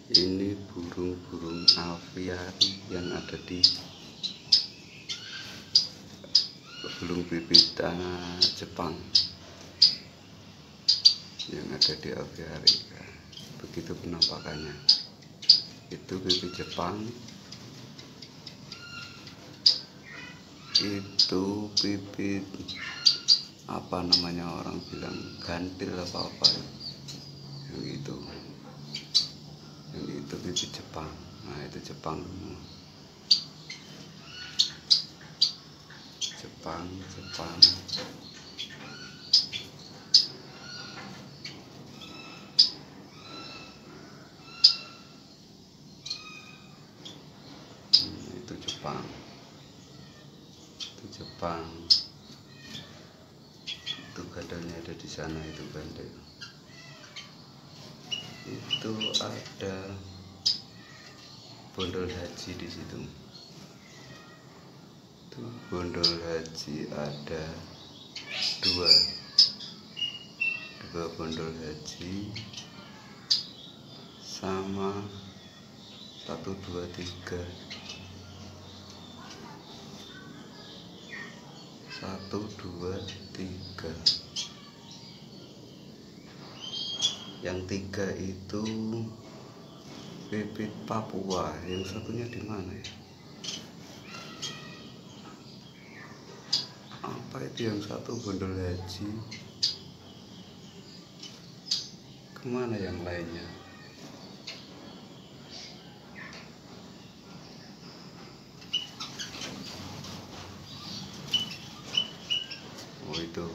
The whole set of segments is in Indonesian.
Ini burung-burung aviari yang ada di burung pipit Jepang yang ada di aviari. Begitu penampakannya. Itu pipit Jepang, itu pipit apa namanya, orang bilang gantil apa yang itu pipit Jepang. Nah, itu Jepang itu Jepang, itu gadalnya ada di sana, itu bandel. Itu ada bondol haji di situ. Itu bondol haji ada dua bondol haji sama 1, 2, 3 1, 2, 3. Yang 3 itu pipit Papua, yang satunya di mana ya? Apa itu yang satu bondol haji? Kemana yang lainnya? Oh, itu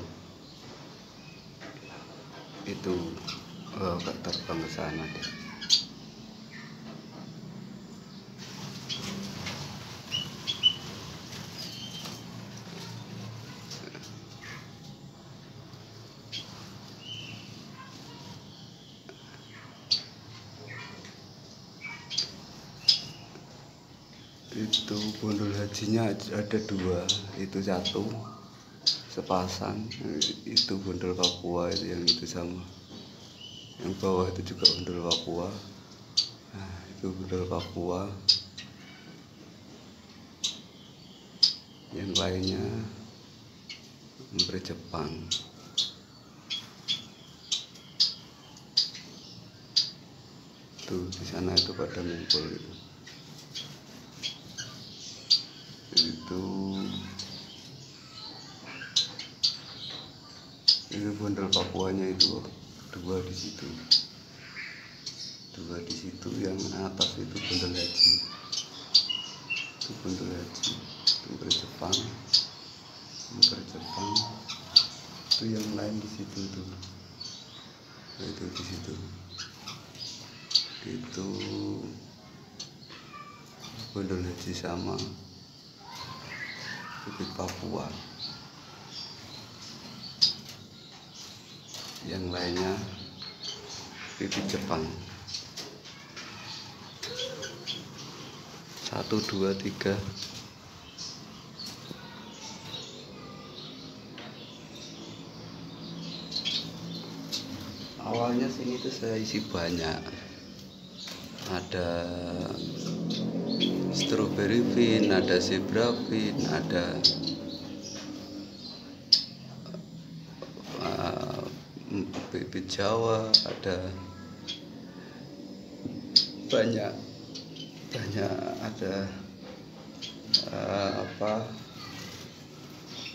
gak terbang ke sana deh. Itu bondol hajinya ada dua, itu satu sepasang. Itu bondol Papua, itu yang itu sama yang bawah itu juga bondol Papua. Nah, itu bondol Papua, yang lainnya hampir Jepang. Tuh di sana itu pada ngumpul itu bondol Papuanya itu dua di situ, yang atas itu bondol haji, hampir Jepang, itu yang lain di situ tuh. Nah, itu di situ, itu bondol haji sama pipit Papua. Yang lainnya pipit Jepang. 1, 2, 3. Awalnya sini tuh saya isi banyak. Ada strawberry fin, ada zebra fin, ada pipit Jawa, ada banyak ada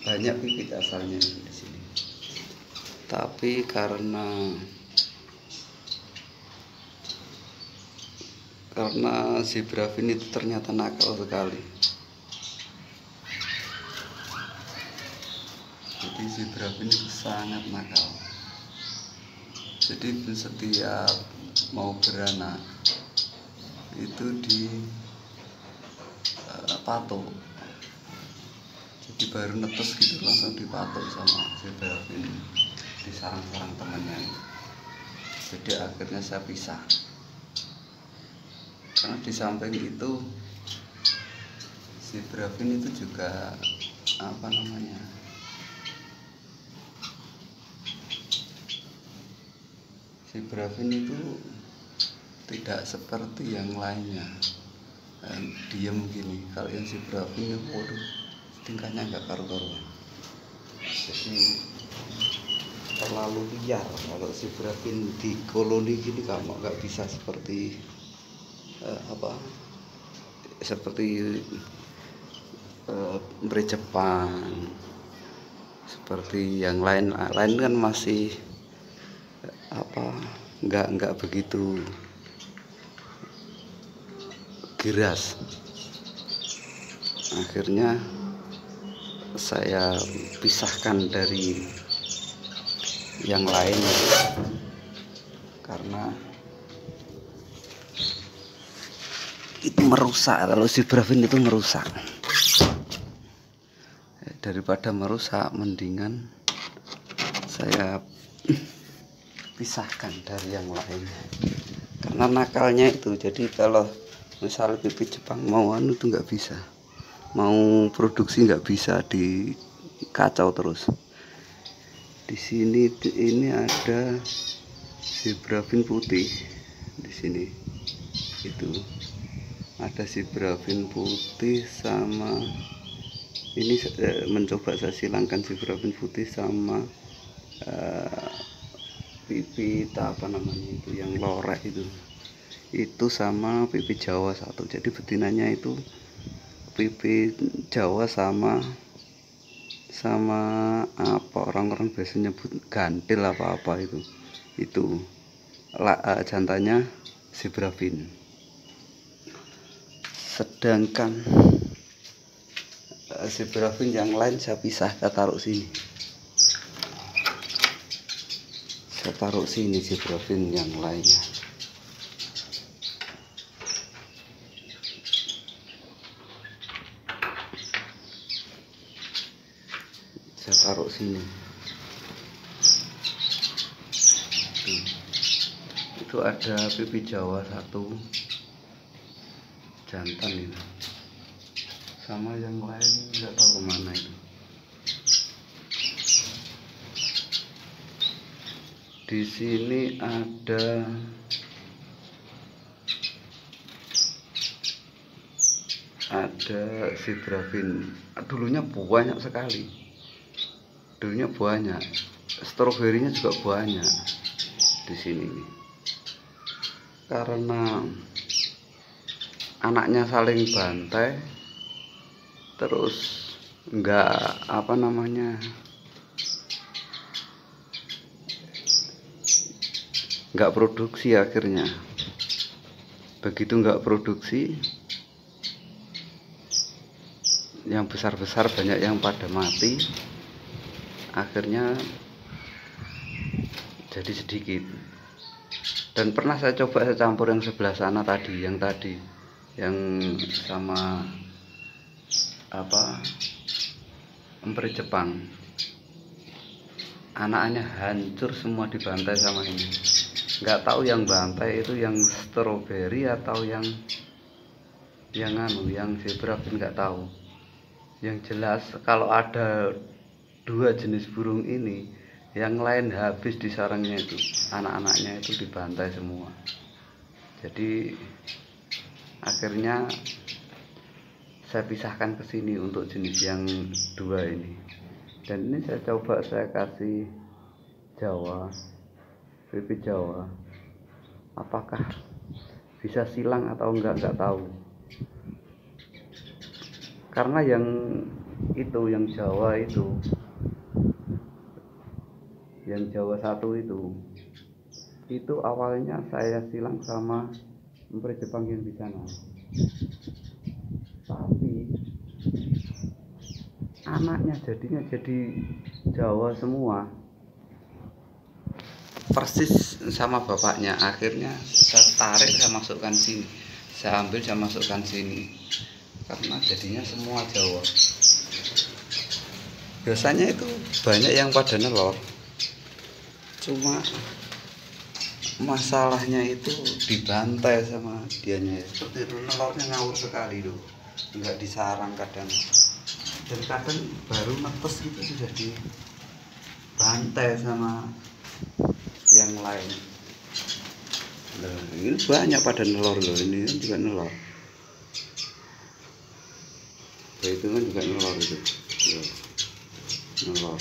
banyak pipit asalnya di sini. Tapi karena zebra fin itu ternyata nakal sekali. Jadi zebra fin itu sangat nakal. Jadi setiap mau beranak itu di patok. Jadi baru netes gitu langsung dipatok sama zebra fin, di sarang-sarang temannya. Jadi akhirnya saya pisah. Karena di samping itu zebra fin itu juga apa namanya, zebra fin itu tidak seperti yang lainnya. Diam gini. Kalau yang Zebrafin ini, waduh, tingkahnya nggak karu-karuan. Jadi terlalu liar. Kalau Zebrafin di koloni gini kamu nggak bisa seperti seperti peri Jepang, seperti yang lain kan masih nggak begitu giras. Akhirnya saya pisahkan dari yang lain karena itu merusak. Kalau Zebrafin itu merusak. Daripada merusak, mendingan saya pisahkan dari yang lain karena nakalnya itu. Jadi kalau misal pipi Jepang mau itu nggak bisa, mau produksi nggak bisa, dikacau terus. Di sini ini ada Zebrafin putih, di sini itu ada Zebrafin putih sama ini mencoba saya silangkan Zebrafin putih sama pipi apa namanya itu yang lorek itu sama pipi Jawa satu. Jadi betinanya itu pipi Jawa sama apa orang-orang biasanya nyebut gantil apa itu jantannya Zebrafin. Sedangkan Zebrafin yang lain saya pisah, saya taruh sini. Saya taruh sini Zebrafin yang lainnya. Saya taruh sini. Itu ada pipi Jawa satu, jantan itu. Sama yang lain nggak tahu kemana itu. Di sini ada Zebrafin. Dulunya banyak sekali. Dulunya banyak. Stroberinya juga banyak di sini. Karena anaknya saling bantai, terus nggak nggak produksi. Akhirnya begitu nggak produksi, yang besar-besar banyak yang pada mati. Akhirnya jadi sedikit. Dan pernah saya coba saya campur yang sebelah sana tadi, yang sama emperi Jepang. Anak-anaknya hancur semua, dibantai sama ini. Nggak tahu yang bantai itu yang stroberi atau yang Zebrafin, nggak tahu. Yang jelas kalau ada dua jenis burung ini, yang lain habis di sarangnya itu. Anak-anaknya itu dibantai semua. Jadi akhirnya saya pisahkan ke sini untuk jenis yang dua ini. Dan ini saya coba saya kasih Jawa, pipi Jawa. Apakah bisa silang atau enggak tahu. Karena yang Jawa itu, yang Jawa satu itu awalnya saya silang sama emperi Jepang yang di sana. Tapi anaknya jadinya jadi Jawa semua, persis sama bapaknya. Akhirnya saya tarik, saya masukkan sini, saya ambil, saya masukkan sini, karena jadinya semua Jawa. Biasanya itu banyak yang pada nelor, cuma masalahnya itu dibantai sama dianya. Seperti itu, nelornya ngawur sekali tuh, nggak disarang kadang, dan kadang baru netes gitu sudah dibantai sama yang lain. Nah, ini banyak pada nelor loh, ini kan juga nelor. Nah, itu kan juga nelor itu. Loh, nelor.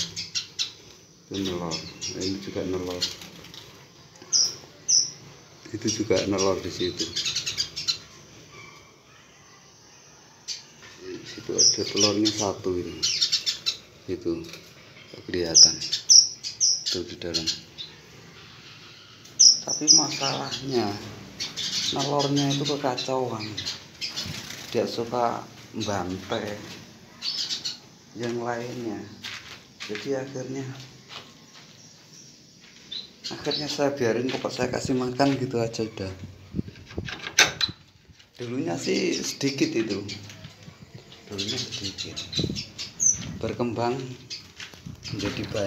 Itu nelor. Nah, ini juga nelor. Itu juga nelor di situ. Di situ ada telurnya satu ini. Itu kelihatan. Itu di dalam. Tapi masalahnya nelornya itu kekacauan, dia suka bantai yang lainnya, jadi akhirnya saya biarin, pokok saya kasih makan gitu aja udah. Dulunya sih sedikit itu, berkembang menjadi banyak.